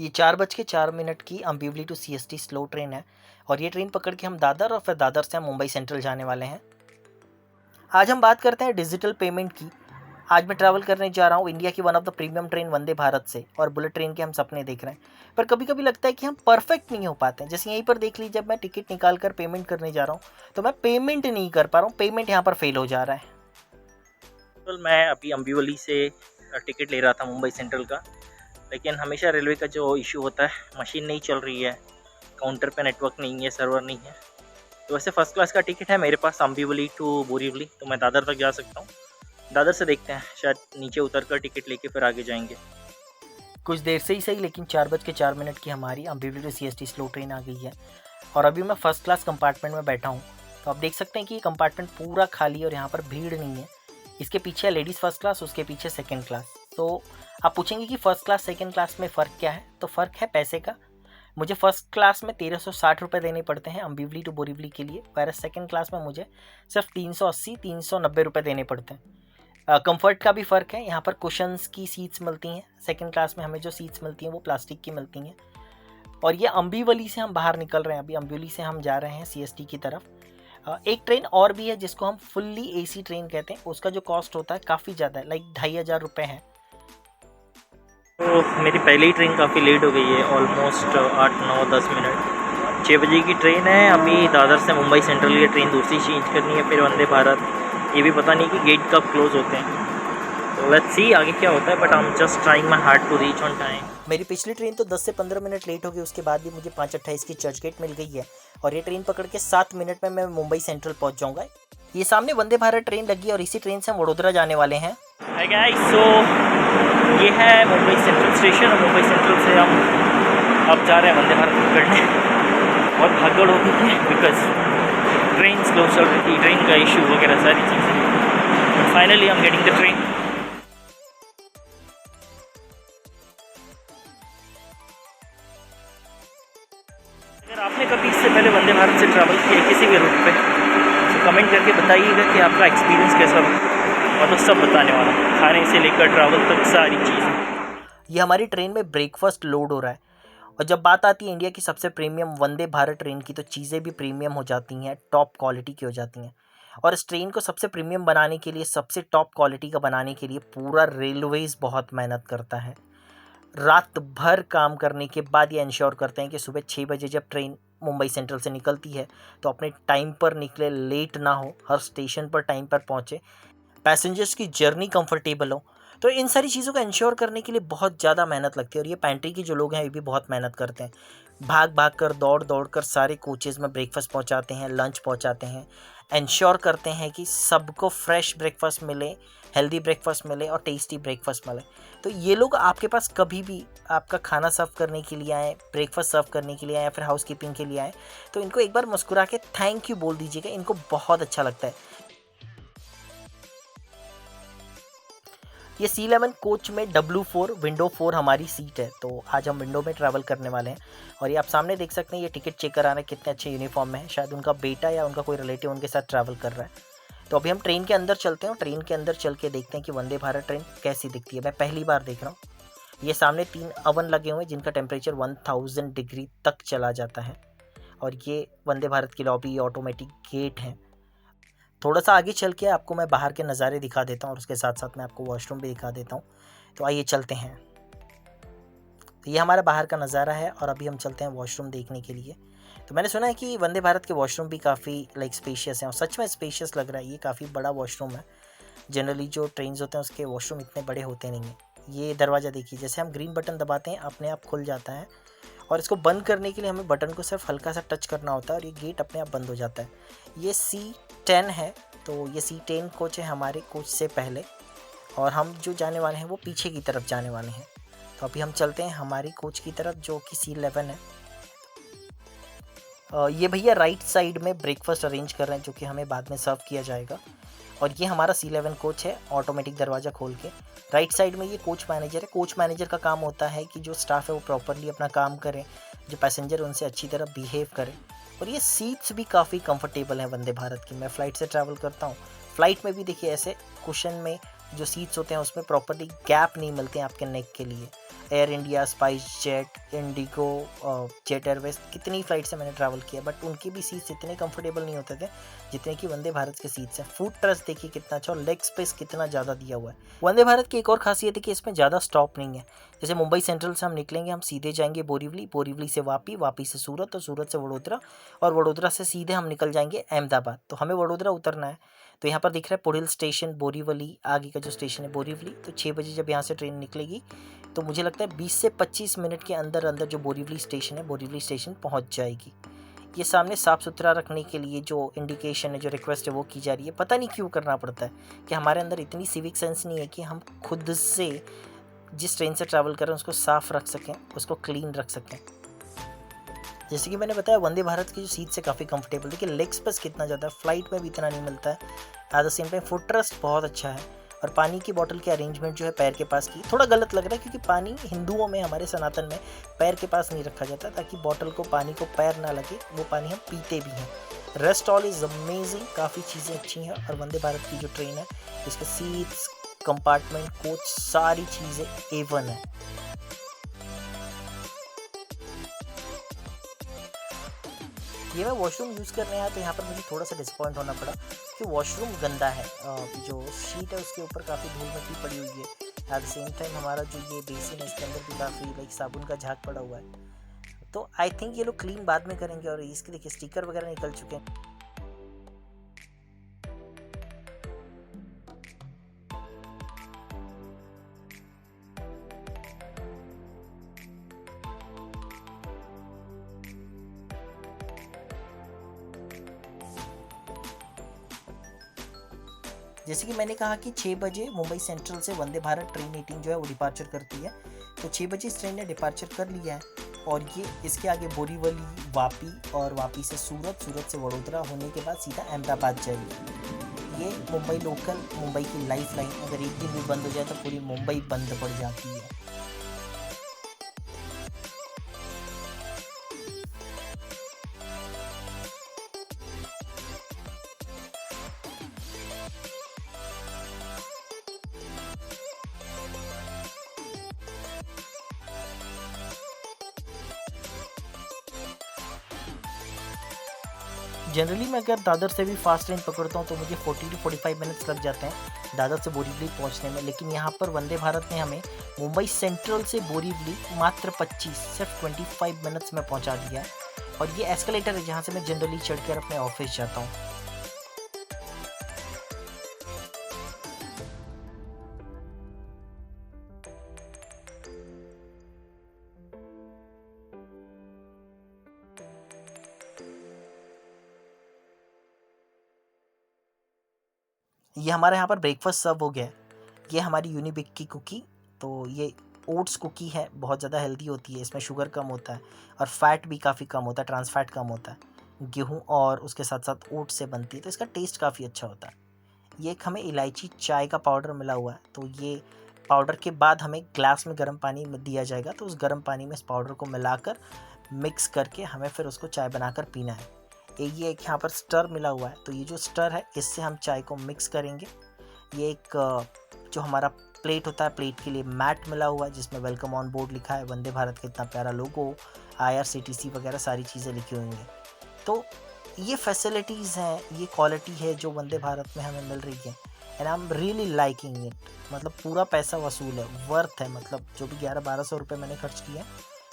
ये 4:04 की अम्बिवली to CST slow train है और ये ट्रेन पकड़ के हम दादर और फिर दादर से हम मुंबई सेंट्रल जाने वाले हैं। आज हम बात करते हैं डिजिटल पेमेंट की। आज मैं ट्रैवल करने जा रहा हूँ इंडिया की one of the premium train Vande Bharat से और बुलेट ट्रेन के हम सपने देख रहे हैं। पर कभी कभी लगता है कि हम परफेक्ट नहीं हो पाते हैं। जैसे यहीं पर देख लीजिए, जब मैं टिकट निकाल कर पेमेंट करने जा रहा हूँ तो मैं पेमेंट नहीं कर पा रहा हूँ, पेमेंट यहाँ पर फेल हो जा रहा है। तो मैं अभी अम्बिवली से टिकट ले रहा था मुंबई सेंट्रल का, लेकिन हमेशा रेलवे का जो इशू होता है, मशीन नहीं चल रही है, काउंटर पे नेटवर्क नहीं है, सर्वर नहीं है। तो वैसे फ़र्स्ट क्लास का टिकट है मेरे पास अम्बिवली टू बोरीवली, तो मैं दादर तक जा सकता हूँ। दादर से देखते हैं, शायद नीचे उतर कर टिकट लेके फिर आगे जाएंगे। कुछ देर से ही सही, लेकिन 4:04 की हमारी अम्बिवली टू सीएसटी स्लो ट्रेन आ गई है और अभी मैं फर्स्ट क्लास कंपार्टमेंट में बैठा हूँ। तो आप देख सकते हैं कि ये कंपार्टमेंट पूरा खाली और यहाँ पर भीड़ नहीं है। इसके पीछे है लेडीज़ फर्स्ट क्लास, उसके पीछे सेकंड क्लास। तो आप पूछेंगे कि फ़र्स्ट क्लास सेकंड क्लास में फ़र्क क्या है, तो फ़र्क है पैसे का। मुझे फ़र्स्ट क्लास में 1360 रुपये देने पड़ते हैं अम्बिवली टू बोरीवली के लिए, वैसे सेकंड क्लास में मुझे सिर्फ 380-390 रुपये देने पड़ते हैं। कंफर्ट का भी फ़र्क है। यहाँ पर कुशन्स की सीट्स मिलती हैं। सेकंड क्लास में हमें जो सीट्स मिलती हैं वो प्लास्टिक की मिलती हैं। और ये अम्बिवली से हम बाहर निकल रहे हैं। अभी अम्बिवली से हम जा रहे हैं सीएसटी की तरफ। एक ट्रेन और भी है जिसको हम फुल्ली एसी ट्रेन कहते हैं। उसका जो कॉस्ट होता है काफ़ी ज़्यादा है, लाइक 2500 रुपये है। तो मेरी पहले ही ट्रेन काफ़ी लेट हो गई है, ऑलमोस्ट 8-9-10 मिनट। 6 बजे की ट्रेन है। अभी दादर से मुंबई सेंट्रल की ट्रेन दूसरी चेंज करनी है, फिर वंदे भारत। ये भी पता नहीं कि गेट कब क्लोज होते हैं, तो लेट्स सी आगे क्या होता है, but I am just trying my hard to reach on time. मेरी पिछली ट्रेन तो 10 से 15 मिनट लेट हो गई, उसके बाद भी मुझे 5:28 की चर्च गेट मिल गई है और ये ट्रेन पकड़ के 7 मिनट में मैं मुंबई सेंट्रल पहुंच जाऊंगा। ये सामने वंदे भारत ट्रेन लगी और इसी ट्रेन से हम वडोदरा जाने वाले हैं। हाय गाइस, सो ये है मुंबई सेंट्रल स्टेशन और मुंबई सेंट्रल से हम अब जा रहे हैं वंदे भारत पकड़ने। बहुत भागदौड़ हो गई है बिकॉज ट्रेन स्लो चल रही थी, ट्रेन का इशू वगैरह सारी चीज़ें, but finally I am getting the train. अगर आपने कभी इससे पहले वंदे भारत से ट्रैवल किया किसी भी रूट पे, तो कमेंट करके बताइएगा कि आपका एक्सपीरियंस कैसा रहा। और तो सब बताने वाला, खाने से लेकर ट्रैवल तक सारी चीज़ें। ये हमारी ट्रेन में ब्रेकफास्ट लोड हो रहा है। और जब बात आती है इंडिया की सबसे प्रीमियम वंदे भारत ट्रेन की, तो चीज़ें भी प्रीमियम हो जाती हैं, टॉप क्वालिटी की हो जाती हैं। और इस ट्रेन को सबसे प्रीमियम बनाने के लिए, सबसे टॉप क्वालिटी का बनाने के लिए पूरा रेलवेज़ बहुत मेहनत करता है। रात भर काम करने के बाद ये इंश्योर करते हैं कि सुबह 6 बजे जब ट्रेन मुंबई सेंट्रल से निकलती है तो अपने टाइम पर निकले, लेट ना हो, हर स्टेशन पर टाइम पर पहुँचे, पैसेंजर्स की जर्नी कंफर्टेबल हो। तो इन सारी चीज़ों को इंश्योर करने के लिए बहुत ज़्यादा मेहनत लगती है। और ये पैंट्री के जो लोग हैं ये भी बहुत मेहनत करते हैं। भाग भाग कर, दौड़ दौड़ कर सारे कोचेज़ में ब्रेकफास्ट पहुंचाते हैं, लंच पहुंचाते हैं। इंश्योर करते हैं कि सबको फ्रेश ब्रेकफास्ट मिले, हेल्दी ब्रेकफास्ट मिले और टेस्टी ब्रेकफास्ट मिले। तो ये लोग आपके पास कभी भी आपका खाना सर्व करने के लिए आए, ब्रेकफास्ट सर्व करने के लिए आए या फिर हाउस कीपिंग के लिए आए, तो इनको एक बार मुस्कुरा के थैंक यू बोल दीजिएगा, इनको बहुत अच्छा लगता है। ये C11 कोच में W4 विंडो 4 हमारी सीट है। तो आज हम विंडो में ट्रैवल करने वाले हैं। और ये आप सामने देख सकते हैं, ये टिकट चेक कराना कितने अच्छे यूनिफॉर्म में है। शायद उनका बेटा या उनका कोई रिलेटिव उनके साथ ट्रैवल कर रहा है। तो अभी हम ट्रेन के अंदर चलते हैं और ट्रेन के अंदर चल के देखते हैं कि वंदे भारत ट्रेन कैसी दिखती है। मैं पहली बार देख रहा हूँ। ये सामने 3 अवन लगे हुए हैं जिनका टेम्परेचर 1000 डिग्री तक चला जाता है। और ये वंदे भारत की लॉबी, ऑटोमेटिक गेट हैं। थोड़ा सा आगे चल के आपको मैं बाहर के नज़ारे दिखा देता हूँ और उसके साथ साथ मैं आपको वॉशरूम भी दिखा देता हूँ। तो आइए चलते हैं। तो ये हमारा बाहर का नज़ारा है और अभी हम चलते हैं वॉशरूम देखने के लिए। तो मैंने सुना है कि वंदे भारत के वॉशरूम भी काफ़ी स्पेशियस हैं और सच में स्पेशियस लग रहा है। ये काफ़ी बड़ा वॉशरूम है। जनरली जो ट्रेन्स होते हैं उसके वॉशरूम इतने बड़े होते नहीं हैं। ये दरवाज़ा देखिए, जैसे हम ग्रीन बटन दबाते हैं अपने आप खुल जाता है और इसको बंद करने के लिए हमें बटन को सिर्फ हल्का सा टच करना होता है और ये गेट अपने आप बंद हो जाता है। ये C10 है। तो ये C10 कोच है हमारे कोच से पहले और हम जो जाने वाले हैं वो पीछे की तरफ जाने वाले हैं। तो अभी हम चलते हैं हमारी कोच की तरफ जो कि C11 है। ये भैया राइट साइड में ब्रेकफास्ट अरेंज कर रहे हैं जो कि हमें बाद में सर्व किया जाएगा। और ये हमारा C11 कोच है, ऑटोमेटिक दरवाज़ा खोल के। राइट साइड में ये कोच मैनेजर है। कोच मैनेजर का काम होता है कि जो स्टाफ है वो प्रॉपरली अपना काम करे, जो पैसेंजर उनसे अच्छी तरह बिहेव करे। और ये सीट्स भी काफ़ी कंफर्टेबल हैं वंदे भारत की। मैं फ़्लाइट से ट्रैवल करता हूँ, फ़्लाइट में भी देखिए ऐसे कुशन में जो सीट्स होते हैं उसमें प्रॉपरली गैप नहीं मिलते हैं आपके नेक के लिए। Air India, spice jet, Indigo, jet Airways, कितनी फ़्लाइट से मैंने ट्रैवल किया, बट उनकी भी सीट्स इतने कंफर्टेबल नहीं होते थे जितने कि वंदे भारत के सीट्स हैं। फुट ट्रस्ट देखिए कितना अच्छा, और लेग स्पेस कितना ज़्यादा दिया हुआ है। वंदे भारत की एक और खासियत है कि इसमें ज़्यादा स्टॉप नहीं है। जैसे मुंबई सेंट्रल से हम निकलेंगे, हम सीधे जाएंगे बोरीवली, बोरीवली से वापी, वापी से सूरत, और सूरत से वडोदरा, और वडोदरा से सीधे हम निकल जाएंगे अहमदाबाद। तो हमें वडोदरा उतरना है, तो यहाँ पर दिख रहा है पुढ़िल स्टेशन, बोरीवली आगे का जो स्टेशन है बोरीवली। तो 6 बजे जब यहाँ से ट्रेन निकलेगी तो मुझे लगता है 20 से 25 मिनट के अंदर अंदर जो बोरीवली स्टेशन है, बोरीवली स्टेशन पहुँच जाएगी। ये सामने साफ़ सुथरा रखने के लिए जो इंडिकेशन है, जो रिक्वेस्ट है वो की जा रही है। पता नहीं क्यों करना पड़ता है, कि हमारे अंदर इतनी सिविक सेंस नहीं है कि हम खुद से जिस ट्रेन से ट्रैवल कर रहे हैं उसको साफ़ रख सकें, उसको क्लीन रख सकें। जैसे कि मैंने बताया, वंदे भारत की जो सीट्स है काफ़ी कंफर्टेबल, देखिए लेग स्पेस कितना ज़्यादा है, फ्लाइट में भी इतना नहीं मिलता है। At the same time foot trust बहुत अच्छा है, और पानी की बोतल के अरेंजमेंट जो है पैर के पास की थोड़ा गलत लग रहा है, क्योंकि पानी हिंदुओं में, हमारे सनातन में पैर के पास नहीं रखा जाता, ताकि बोतल को, पानी को पैर ना लगे, वो पानी हम पीते भी हैं। रेस्ट ऑल इज़ अमेजिंग, काफ़ी चीज़ें अच्छी हैं। और वंदे भारत की जो ट्रेन है, इसके सीट्स, कंपार्टमेंट, कोच, सारी चीज़ें A1 है। ये मैं वॉशरूम यूज़ करने आया तो यहाँ पर मुझे थोड़ा सा डिसअपॉइंट होना पड़ा कि वॉशरूम गंदा है। जो शीट है उसके ऊपर काफ़ी धूल मिट्टी पड़ी हुई है। एट द सेम टाइम हमारा जो ये बेसिन है इसके अंदर भी काफ़ी लाइक साबुन का झाग पड़ा हुआ है। तो आई थिंक ये लोग क्लीन बाद में करेंगे, और इसके देखिए स्टिकर वगैरह निकल चुके हैं। जैसे कि मैंने कहा कि 6 बजे मुंबई सेंट्रल से वंदे भारत ट्रेन 18 जो है वो डिपार्चर करती है। तो 6 बजे इस ट्रेन ने डिपार्चर कर लिया है, और ये इसके आगे बोरीवली, वापी, और वापी से सूरत, सूरत से वडोदरा होने के बाद सीधा अहमदाबाद जाएगी। ये मुंबई लोकल, मुंबई की लाइफ लाइन, अगर एक दिन भी बंद हो जाए तो पूरी मुंबई बंद पड़ जाती है। जनरली मैं अगर दादर से भी फास्ट ट्रेन पकड़ता हूँ तो मुझे 40 to 45 मिनट्स लग जाते हैं दादर से बोरीवली पहुँचने में, लेकिन यहाँ पर वंदे भारत ने हमें मुंबई सेंट्रल से बोरीवली मात्र 25, सिर्फ 25 मिनट्स में पहुँचा दिया है। और ये एस्केलेटर है जहाँ से मैं जनरली चढ़ कर अपने ऑफिस जाता हूँ। ये हमारे यहाँ पर ब्रेकफास्ट सर्व हो गया है। ये हमारी यूनिबिक की कुकी, तो ये ओट्स कुकी है, बहुत ज़्यादा हेल्दी होती है, इसमें शुगर कम होता है और फैट भी काफ़ी कम होता है, ट्रांस फैट कम होता है। गेहूँ और उसके साथ साथ ओट्स से बनती है, तो इसका टेस्ट काफ़ी अच्छा होता है। ये एक हमें इलायची चाय का पाउडर मिला हुआ है, तो ये पाउडर के बाद हमें ग्लास में गर्म पानी में दिया जाएगा, तो उस गर्म पानी में इस पाउडर को मिलाकर मिक्स करके हमें फिर उसको चाय बनाकर पीना है। ये एक यहाँ पर स्टर मिला हुआ है, तो ये जो स्टर है इससे हम चाय को मिक्स करेंगे। ये एक जो हमारा प्लेट होता है, प्लेट के लिए मैट मिला हुआ है जिसमें वेलकम ऑन बोर्ड लिखा है, वंदे भारत का इतना प्यारा लोगो, IRCTC वगैरह सारी चीज़ें लिखी हुई हैं। तो ये फैसिलिटीज़ हैं, ये क्वालिटी है जो वंदे भारत में हमें मिल रही है, and I am really liking it. मतलब पूरा पैसा वसूल है, वर्थ है, मतलब जो भी 1100-1200 रुपये मैंने खर्च किया।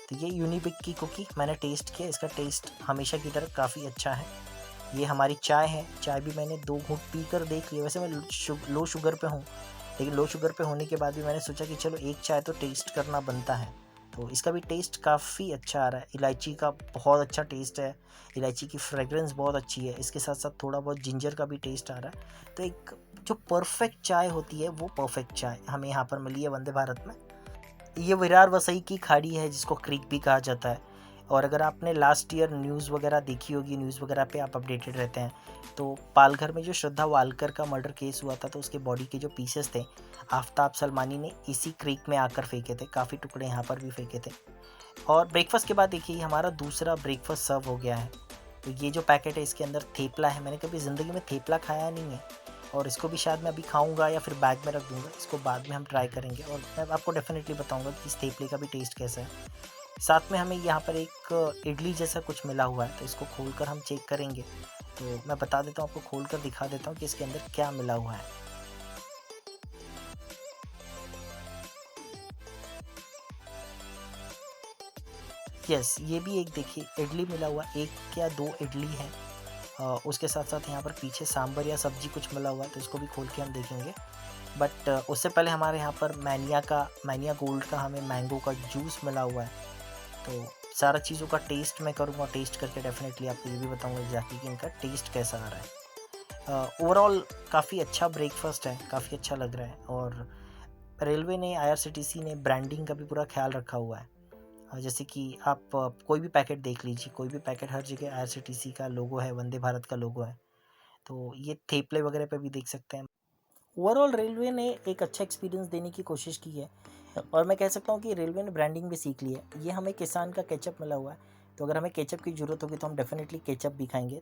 तो ये यूनिबिक की कुकी मैंने टेस्ट किया, इसका टेस्ट हमेशा की तरह काफ़ी अच्छा है। ये हमारी चाय है, चाय भी मैंने 2 घूंट पी कर देख लिया। वैसे मैं लो शुगर पे हूँ, लेकिन लो शुगर पे होने के बाद भी मैंने सोचा कि चलो एक चाय तो टेस्ट करना बनता है। तो इसका भी टेस्ट काफ़ी अच्छा आ रहा है, इलायची का बहुत अच्छा टेस्ट है, इलायची की फ्रेगरेंस बहुत अच्छी है, इसके साथ साथ थोड़ा बहुत जिंजर का भी टेस्ट आ रहा है। तो एक जो परफेक्ट चाय होती है वो परफेक्ट चाय हमें यहाँ पर मिली है वंदे भारत में। ये विरार वसई की खाड़ी है जिसको क्रीक भी कहा जाता है, और अगर आपने लास्ट ईयर न्यूज़ वगैरह देखी होगी, न्यूज़ वगैरह पे आप अपडेटेड रहते हैं, तो पालघर में जो श्रद्धा वालकर का मर्डर केस हुआ था, तो उसके बॉडी के जो पीसेस थे आफ्ताब सलमानी ने इसी क्रीक में आकर फेंके थे, काफ़ी टुकड़े यहाँ पर भी फेंके थे। और ब्रेकफास्ट के बाद देखिए हमारा दूसरा ब्रेकफास्ट सर्व हो गया है। तो ये जो पैकेट है इसके अंदर थेपला है, मैंने कभी ज़िंदगी में थेपला खाया नहीं है, और इसको भी शायद मैं अभी खाऊंगा या फिर बैग में रख दूंगा, इसको बाद में हम ट्राई करेंगे और मैं आपको डेफिनेटली बताऊंगा कि इस थेपले का भी टेस्ट कैसा है। साथ में हमें यहाँ पर एक इडली जैसा कुछ मिला हुआ है, तो इसको खोलकर हम चेक करेंगे। तो मैं बता देता हूँ आपको, खोलकर दिखा देता हूँ कि इसके अंदर क्या मिला हुआ है। यस, ये भी एक देखिए इडली मिला हुआ, 1 या 2 इडली है। उसके साथ साथ यहाँ पर पीछे सांभर या सब्जी कुछ मिला हुआ है, तो इसको भी खोल के हम देखेंगे। बट उससे पहले हमारे यहाँ पर मैनिया गोल्ड का हमें मैंगो का जूस मिला हुआ है। तो सारा चीज़ों का टेस्ट मैं करूँगा, टेस्ट करके डेफिनेटली आपको ये भी बताऊँगा एग्जैक्टली कि इनका टेस्ट कैसा आ रहा है। ओवरऑल काफ़ी अच्छा ब्रेकफास्ट है, काफ़ी अच्छा लग रहा है। और रेलवे ने, IRCTC ने ब्रांडिंग का भी पूरा ख्याल रखा हुआ है। जैसे कि आप कोई भी पैकेट देख लीजिए, कोई भी पैकेट हर जगह IRCTC का लोगो है, वंदे भारत का लोगो है। तो ये थेपले वगैरह पे भी देख सकते हैं। ओवरऑल रेलवे ने एक अच्छा एक्सपीरियंस देने की कोशिश की है और मैं कह सकता हूँ कि रेलवे ने ब्रांडिंग भी सीख ली है। ये हमें किसान का केचप मिला हुआ है, तो अगर हमें केचप की ज़रूरत होगी तो हम डेफिनेटली केचप भी खाएंगे।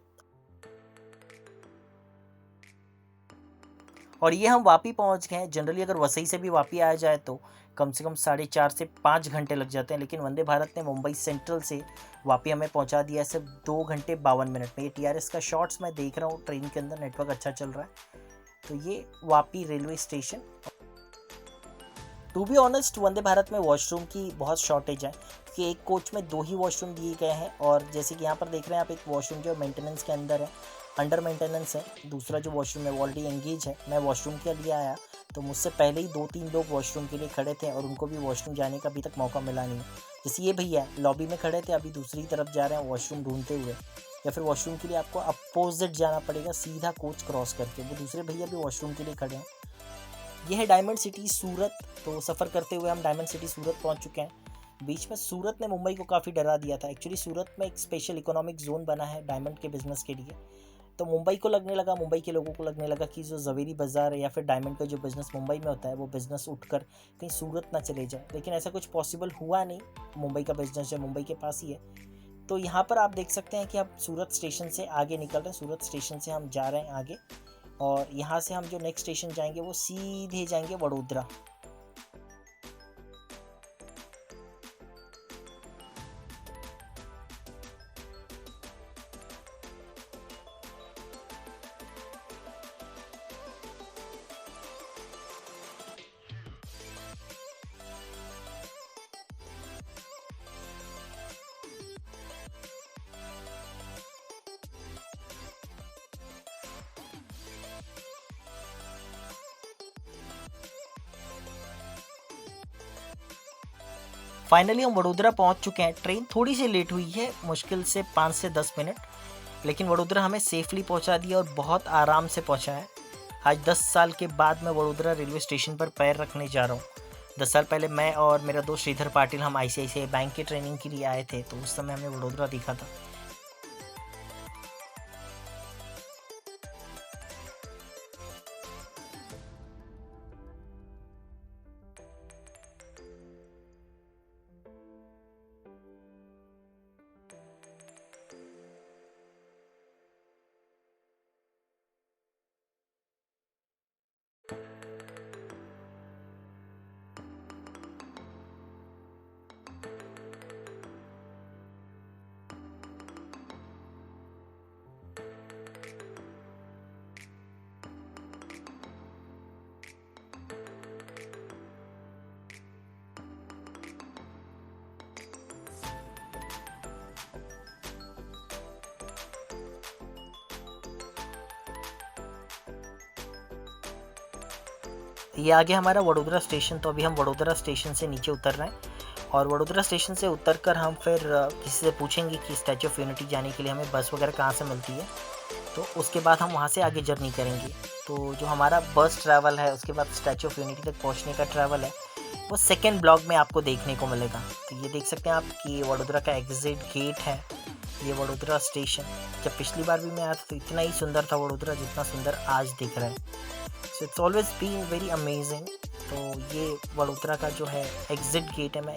और ये हम वापी पहुंच गए हैं। जनरली अगर वसई से भी वापी आया जाए तो कम से कम 4.5 से 5 घंटे लग जाते हैं, लेकिन वंदे भारत ने मुंबई सेंट्रल से वापी हमें पहुंचा दिया है सिर्फ 2 घंटे 52 मिनट में। ये TRS का शॉर्ट्स मैं देख रहा हूँ, ट्रेन के अंदर नेटवर्क अच्छा चल रहा है। तो ये Vapi railway station. To be honest, Vande Bharat में वॉशरूम की बहुत शॉर्टेज है, क्योंकि एक कोच में 2 ही वॉशरूम दिए गए हैं। और जैसे कि यहाँ पर देख रहे हैं आप, एक वॉशरूम जो मेंटेनेंस के अंदर है, अंडर मेंटेनेंस है। दूसरा जो वॉशरूम है वो ऑलरेडी एंगेज है। मैं वॉशरूम के लिए आया तो मुझसे पहले ही 2-3 लोग वॉशरूम के लिए खड़े थे और उनको भी वॉशरूम जाने का अभी तक मौका मिला नहीं। जैसे ये भैया लॉबी में खड़े थे, अभी दूसरी तरफ जा रहे हैं वॉशरूम ढूंढते हुए, या फिर वॉशरूम के लिए आपको अपोजिट जाना पड़ेगा सीधा कोच क्रॉस करके। वो दूसरे भैया भी वॉशरूम के लिए खड़े हैं। यह है डायमंड सिटी सूरत। तो सफ़र करते हुए हम डायमंड सिटी सूरत पहुंच चुके हैं। बीच में सूरत ने मुंबई को काफ़ी डरा दिया था। एक्चुअली सूरत में एक स्पेशल इकोनॉमिक जोन बना है डायमंड के बिज़नेस के लिए। तो मुंबई को लगने लगा, मुंबई के लोगों को लगने लगा कि जो ज़वेरी बाज़ार है या फिर डायमंड का जो बिज़नेस मुंबई में होता है, वो बिज़नेस उठकर कहीं सूरत ना चले जाए। लेकिन ऐसा कुछ पॉसिबल हुआ नहीं। मुंबई का बिज़नेस जो मुंबई के पास ही है। तो यहाँ पर आप देख सकते हैं कि आप सूरत स्टेशन से आगे निकल रहे हैं। सूरत स्टेशन से हम जा रहे हैं आगे, और यहाँ से हम जो नेक्स्ट स्टेशन जाएंगे वो सीधे जाएंगे वडोदरा। फाइनली हम वडोदरा पहुंच चुके हैं। ट्रेन थोड़ी सी लेट हुई है, मुश्किल से 5 से 10 मिनट, लेकिन वडोदरा हमें सेफली पहुंचा दिया और बहुत आराम से पहुंचा है। आज 10 साल के बाद मैं वडोदरा रेलवे स्टेशन पर पैर रखने जा रहा हूं। 10 साल पहले मैं और मेरा दोस्त श्रीधर पाटिल हम ICICI बैंक की ट्रेनिंग के लिए आए थे, तो उस समय हमने वडोदरा देखा था। ये आ गया हमारा वडोदरा स्टेशन। तो अभी हम वडोदरा स्टेशन से नीचे उतर रहे हैं और वडोदरा स्टेशन से उतरकर हम फिर किसी से पूछेंगे कि स्टैचू ऑफ यूनिटी जाने के लिए हमें बस वगैरह कहाँ से मिलती है। तो उसके बाद हम वहाँ से आगे जर्नी करेंगे। तो जो हमारा बस ट्रैवल है, उसके बाद स्टैचू ऑफ यूनिटी तक पहुँचने का ट्रैवल है, वो सेकेंड ब्लॉग में आपको देखने को मिलेगा। तो ये देख सकते हैं आप कि ये वडोदरा का एग्जिट गेट है, ये वडोदरा स्टेशन। जब पिछली बार भी मैं आया था तो इतना ही सुंदर था वडोदरा जितना सुंदर आज दिख रहा है। So it's always been very amazing. तो ये वडोदरा का जो है एग्जिट गेट है। मैं